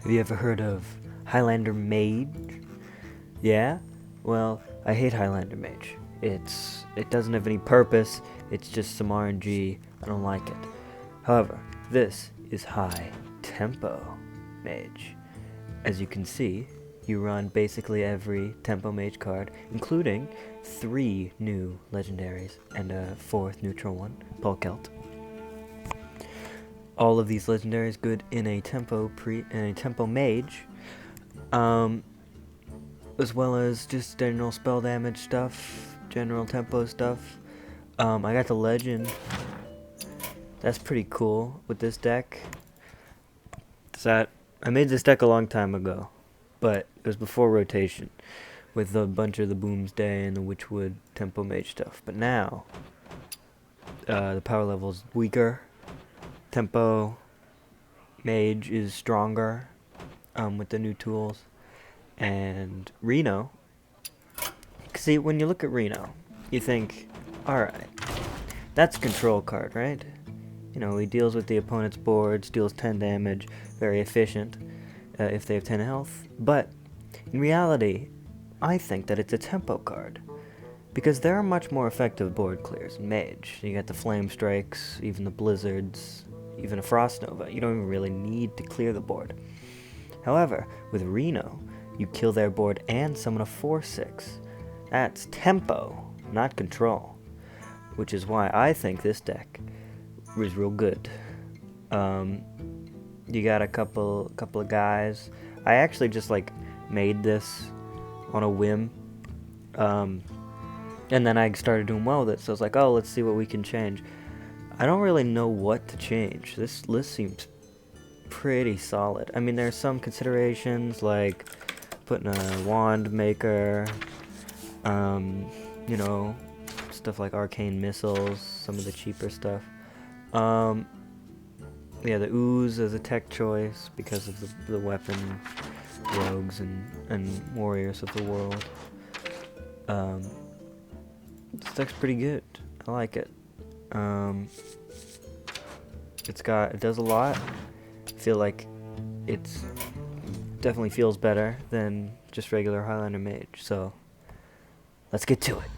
Have you ever heard of Highlander Mage? Yeah? Well, I hate Highlander Mage. It doesn't have any purpose, it's just some RNG. I don't like it. However, this is High Tempo Mage. As you can see, you run basically every Tempo Mage card, including 3 new legendaries and a 4th neutral one, Polkelt. All of these legendaries good in a tempo mage, as well as just general spell damage stuff, general tempo stuff. I got the legend. That's pretty cool with this deck. I made this deck a long time ago, but it was before rotation, with a bunch of the Boomsday and the Witchwood tempo mage stuff. But now, the power level's weaker. Tempo Mage is stronger with the new tools. And Reno, see, when you look at Reno, you think, alright, that's a control card, right? You know, he deals with the opponent's boards, deals 10 damage, very efficient if they have 10 health. But in reality, I think that it's a tempo card, because there are much more effective board clears in Mage. You got the Flame Strikes, even the Blizzards, even a Frost Nova. You don't even really need to clear the board. However, with Reno, you kill their board and summon a 4/6. That's tempo, not control. Which is why I think this deck is real good. You got a couple of guys. I actually just made this on a whim. And then I started doing well with it, so I was like, oh, let's see what we can change. I don't really know what to change. This list seems pretty solid. I mean, there's some considerations, like putting a wand maker, you know, stuff like arcane missiles, some of the cheaper stuff. Yeah, the ooze as a tech choice because of the weapon rogues and warriors of the world. This deck's pretty good. I like it. It does a lot. I feel like it's definitely feels better than just regular Highlander Mage. So let's get to it.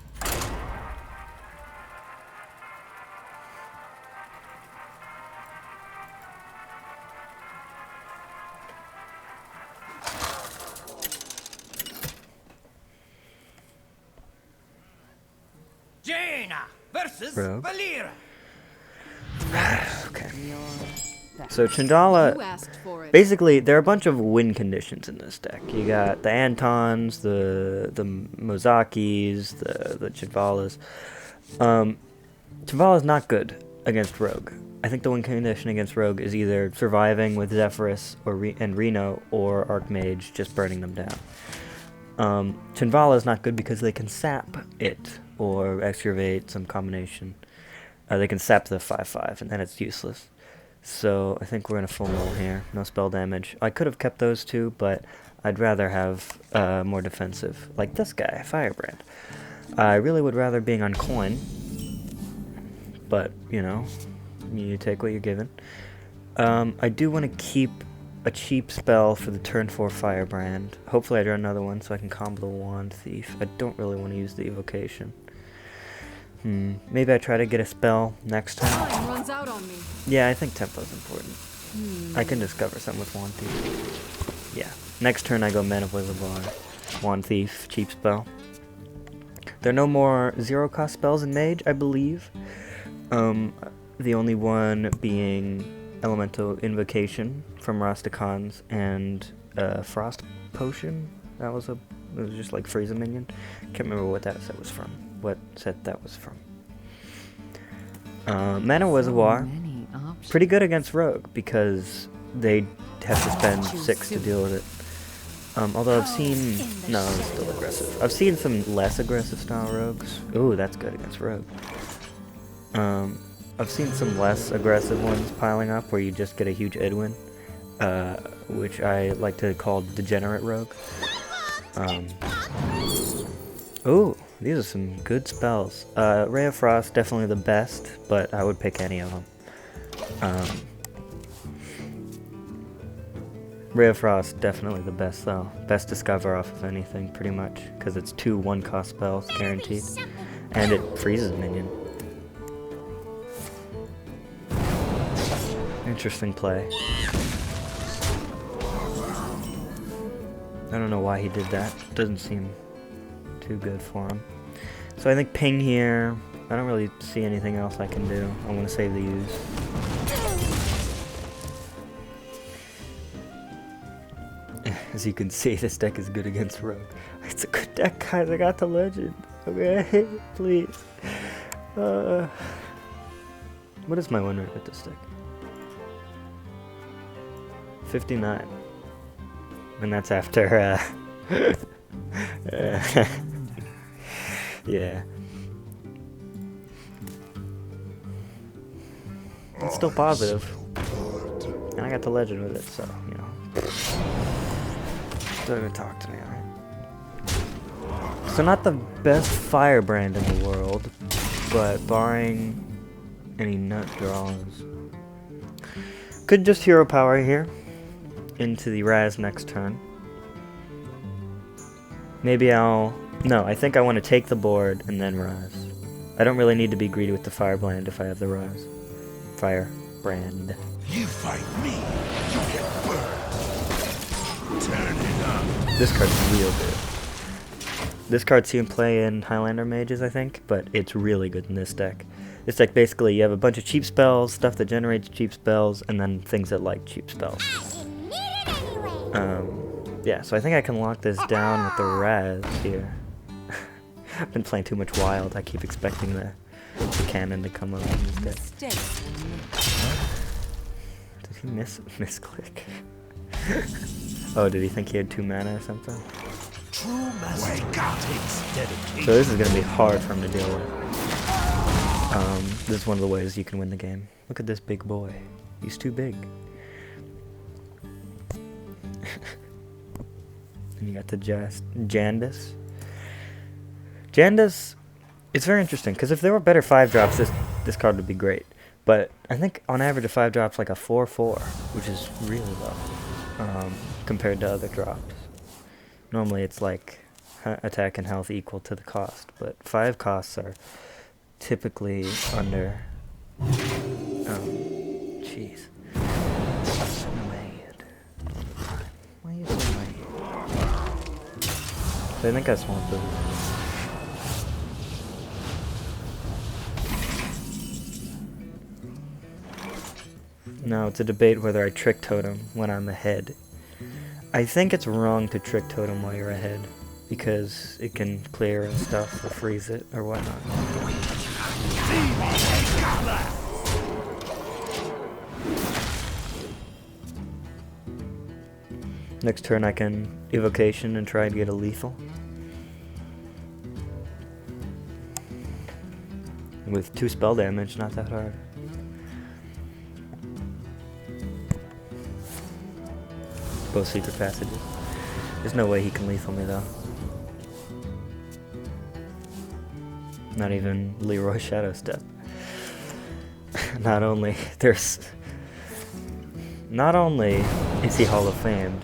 Jaina versus Rogue. Valera. Okay. So Chandala, basically there are a bunch of win conditions in this deck. You got the Antons, the Mozakis, the Chandvalas. Chandvala's not good against Rogue. I think the win condition against Rogue is either surviving with Zephyrus and Reno, or Archmage just burning them down. Chandvala is not good because they can sap it or excavate, some combination. They can sap the 5/5 and then it's useless. So I think we're in a full null here. No spell damage. I could have kept those two, but I'd rather have more defensive, like this guy, Firebrand. I really would rather being on coin, but you know, you take what you're given. I do want to keep a cheap spell for the turn 4 Firebrand. Hopefully I draw another one so I can combo the Wand Thief. I don't really want to use the Evocation. Maybe I try to get a spell next time. Time runs out on me. Yeah, I think tempo's important. I can discover something with Wand Thief. Yeah. Next turn I go Men of Wizardbar. Wand Thief, cheap spell. There are no more 0-cost spells in Mage, I believe. The only one being Elemental Invocation from Rastakhan's and Frost Potion. It was just like freeze a minion. Can't remember what that set was from. What set that was from. Mana Reservoir, pretty good against Rogue because they have to spend 6 to deal with it. Although I've seen, no, it's still aggressive. I've seen some less aggressive style Rogues. Ooh, that's good against Rogue. I've seen some less aggressive ones piling up where you just get a huge Edwin, which I like to call Degenerate Rogue. Ooh, these are some good spells. Ray of Frost, definitely the best, but I would pick any of them. Ray of Frost, definitely the best though. Best discover off of anything, pretty much, because it's 2 1-cost spells guaranteed, and it freezes a minion. Interesting play. I don't know why he did that. Doesn't seem too good for him. So I think ping here. I don't really see anything else I can do. I want to save the use. As you can see, this deck is good against Rogue. It's a good deck, guys. I got the legend. Okay, please. What is my win rate with this deck? 59. And that's after, yeah. It's still positive. And I got the legend with it, so, you know. Don't even talk to me, alright? So not the best firebrand in the world, but barring any nut draws. Could just hero power here into the Raz next turn. Maybe I'll... No, I think I want to take the board and then Raz. I don't really need to be greedy with the firebrand if I have the Raz. Firebrand. You fight me, you get burned. Turn it up. This card's real good. This card's seen play in Highlander Mages, I think, but it's really good in this deck. This deck, basically, you have a bunch of cheap spells, stuff that generates cheap spells, and then things that like cheap spells. Yeah, so I think I can lock this down with the Raz here. I've been playing too much Wild. I keep expecting the cannon to come up in this deck. Did he misclick? Oh, did he think he had 2 mana or something? True master takes dedication. So this is going to be hard for him to deal with. This is one of the ways you can win the game. Look at this big boy. He's too big. And you got the Jandis. Jandis, it's very interesting, because if there were better 5-drops, this card would be great. But I think on average a 5-drop's like a 4/4, which is really low compared to other drops. Normally it's like attack and health equal to the cost, but 5 costs are typically under... jeez. So mad. Why are you so mad? So I think I swamped it. No, it's a debate whether I trick totem when I'm ahead. I think it's wrong to trick totem while you're ahead, because it can clear and stuff or freeze it or whatnot. Next turn I can evocation and try to get a lethal. With 2 spell damage, not that hard. Both secret passages. There's no way he can lethal me though. Not even Leroy Shadow Step. Not only is he Hall of Famed,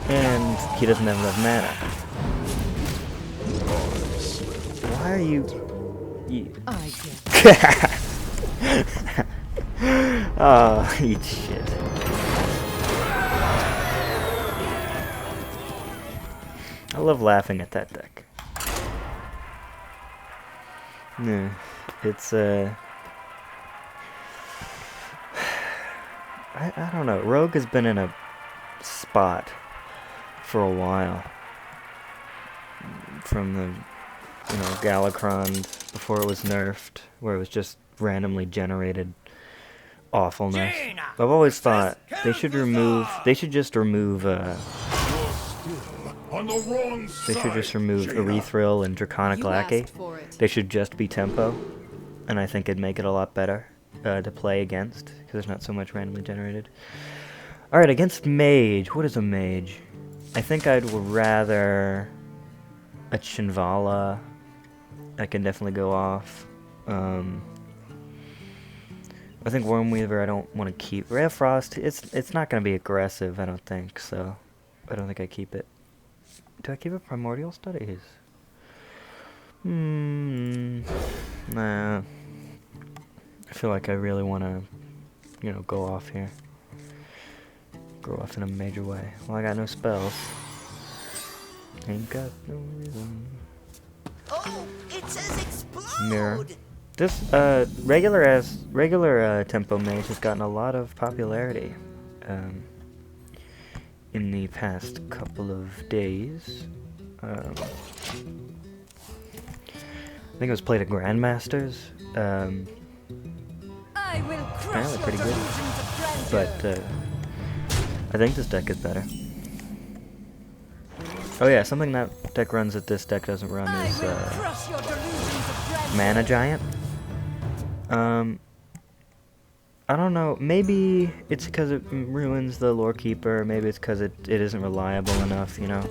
and he doesn't have enough mana. Why are you? I get Oh, eat shit. I love laughing at that deck. Yeah, it's I don't know. Rogue has been in a spot for a while. From the Galakron before it was nerfed, where it was just randomly generated awfulness. I've always thought they should just remove Erythril and Draconic Lackey. They should just be tempo, and I think it'd make it a lot better to play against, because there's not so much randomly generated. Alright, against Mage. What is a Mage? I think I'd rather a Chinvala. I can definitely go off. I think Wormweaver I don't want to keep. Ray of Frost, it's not going to be aggressive, I don't think, so I don't think I keep it. Do I keep it Primordial Studies? Nah. I feel like I really want to, you know, go off here. Go off in a major way. Well, I got no spells. Ain't got no reason. Oh, it says explode. Mirror. This regular tempo mage has gotten a lot of popularity in the past couple of days. I think it was played at Grandmasters. I will crush Apparently your pretty good, delusions of grandeur. but I think this deck is better. Oh yeah, something that deck runs that this deck doesn't run I is will crush your delusions of grandeur. Mana Giant. I don't know, maybe it's because it ruins the Lore Keeper, maybe it's because it isn't reliable enough, you know?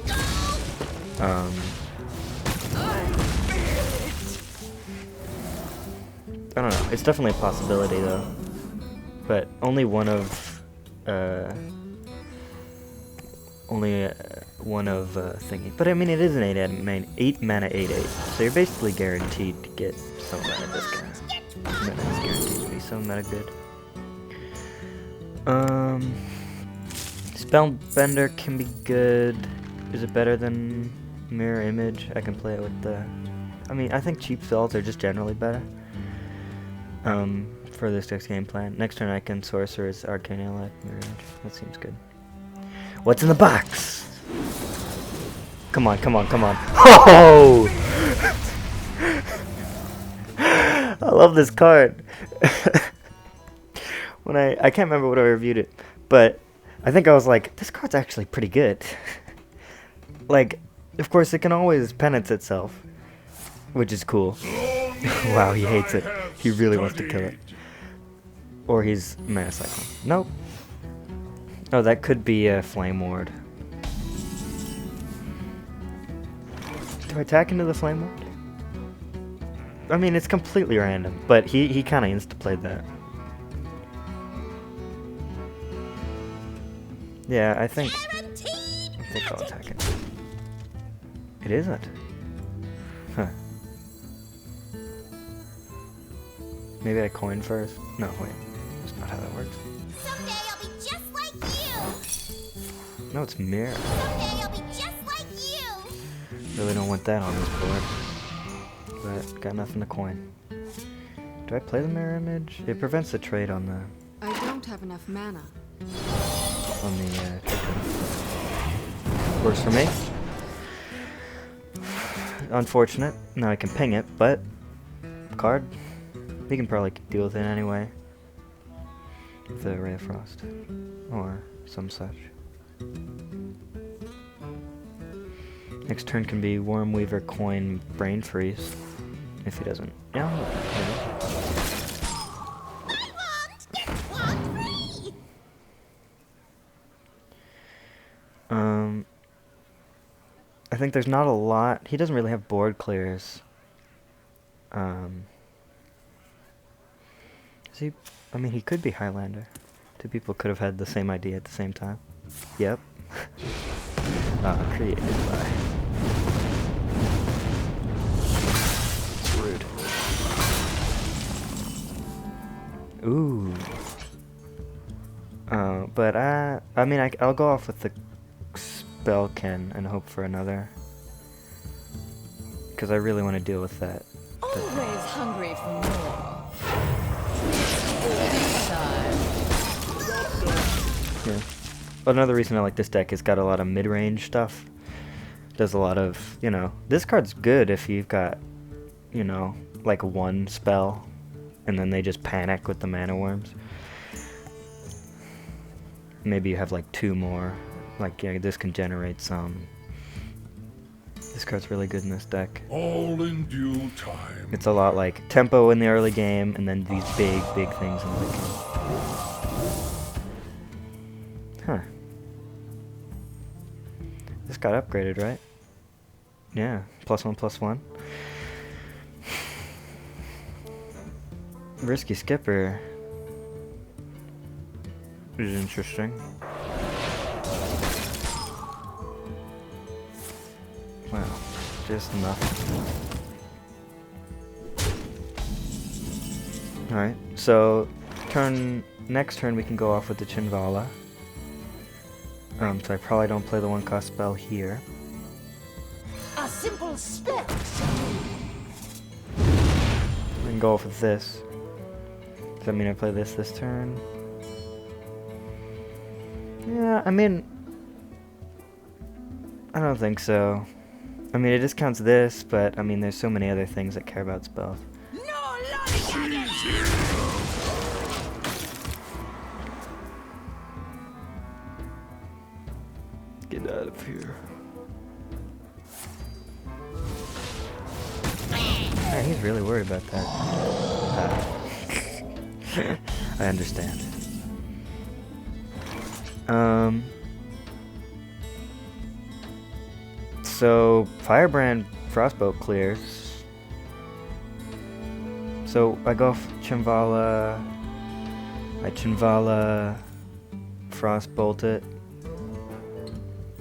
I don't know, it's definitely a possibility though. But only one of thingy. But I mean, it is an 8 mana 8/8, so you're basically guaranteed to get some kind of discount. That is guaranteed to be so meta good. Spellbender can be good. Is it better than Mirror Image? I can play it with the... I mean, I think cheap spells are just generally better. For this deck's game plan. Next turn I can Sorcerer's Arcane Ally, Mirror Image. That seems good. What's in the box? Come on, come on, come on. Oh! I love this card. When I can't remember what I reviewed it, but I think I was like, this card's actually pretty good. Like, of course it can always penance itself, which is cool. Wow, he hates it. He really wants to kill it. Or he's Mana Cyclone. Nope. Oh, that could be a Flame Ward. Do I attack into the Flame Ward? I mean, it's completely random, but he kind of insta-played that. Yeah, I think I'll attack it. It isn't. Huh. Maybe I coin first? No, wait. That's not how that works. Someday I'll be just like you. No, it's Mirror. Someday I'll be just like you. Really don't want that on this board. But got nothing to coin. Do I play the Mirror Image? It prevents the trade on the... I don't have enough mana. on the trade. Works for me. Unfortunate. Now I can ping it, but... Card. We can probably deal with it anyway. With the Ray of Frost. Or some such. Next turn can be Wormweaver, Coin, Brain Freeze. If he doesn't. Yeah. I think there's not a lot. He doesn't really have board clears. Is he? I mean, he could be Highlander. Two people could have had the same idea at the same time. Yep. Created by. It's rude. Ooh. But I mean, I'll go off with the Spellken and hope for another. Because I really want to deal with that. Always hungry for more. Yeah. But another reason I like this deck is got a lot of mid-range stuff. Does a lot of, you know, this card's good if you've got, you know, like one spell and then they just panic with the mana worms. Maybe you have like two more. Like, yeah, this can generate some. This card's really good in this deck. All in due time. It's a lot like tempo in the early game and then these big things in the late game. Huh. This got upgraded, right? Yeah, +1/+1. Risky Skipper. Which is interesting. Wow, just enough. Alright, so next turn we can go off with the Chinvala. So I probably don't play the 1-cost spell here. A simple spell. We can go off with this. Does that mean I play this turn? Yeah, I mean, I don't think so. I mean, it discounts this, but I mean, there's so many other things that care about spells. No lollygagging! Get out of here. Yeah, he's really worried about that. I understand. So Firebrand Frostbolt clears. So I go Chinvala. I Chinvala Frostbolt it.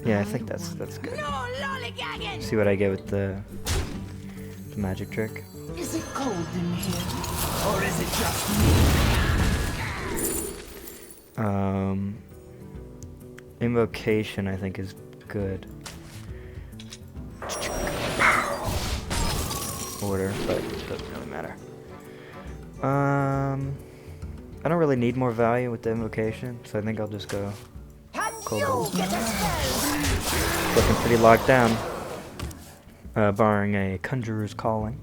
Yeah, I think that's good. No lollygagging! See what I get with the magic trick. Is it cold in here? Or is it just me? Invocation I think is good. Order, but it doesn't really matter. I don't really need more value with the invocation, so I think I'll just go Cobalt. Looking pretty locked down, barring a Conjurer's Calling.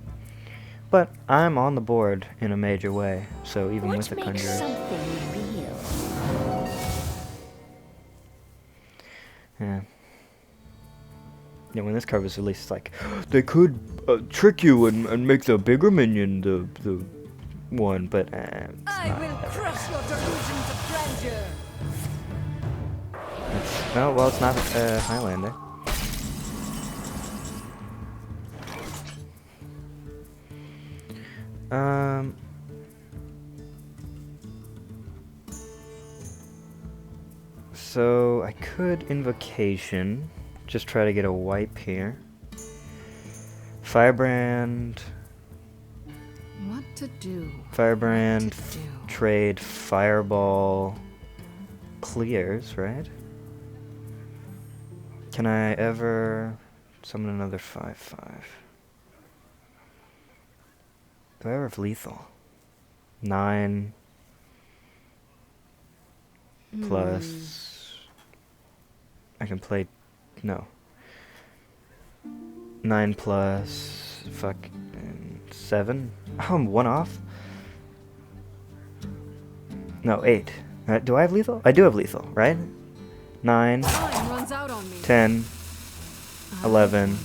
But I'm on the board in a major way, so even with the Conjurer. Yeah. Yeah, when this card was released, it's like, they could trick you and make the bigger minion the one, but it's I not. will crush your delusions of grandeur. Oh, well, it's not Highlander. So I could Invocation, just try to get a wipe here. Firebrand. What to do? Firebrand, What to do? trade, Fireball, clears, right? Can I ever summon another 5/5? Do I ever have lethal? 9 plus. I can play. No. 9 plus. Fuck. 7? Oh, I'm 1 off? No, 8. Do I have lethal? I do have lethal, right? 9, Time runs out on me. 10, 11.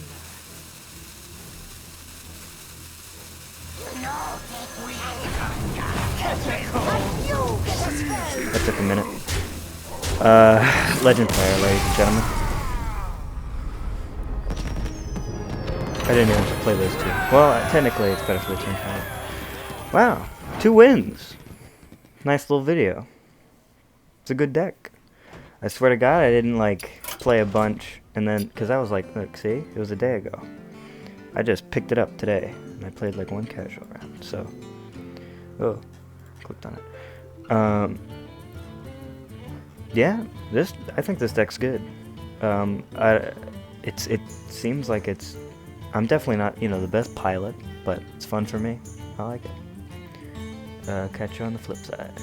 That took a minute. Legend Fire, ladies and gentlemen. I didn't even play those two. Well, technically it's better for the turn count. Wow, 2 wins. Nice little video. It's a good deck. I swear to God, I didn't like play a bunch and then, because I was like, look, see, it was a day ago. I just picked it up today and I played like 1 casual round. So, oh, clicked on it. Yeah, I think this deck's good. It seems like it's. I'm definitely not, the best pilot, but it's fun for me. I like it. Catch you on the flip side.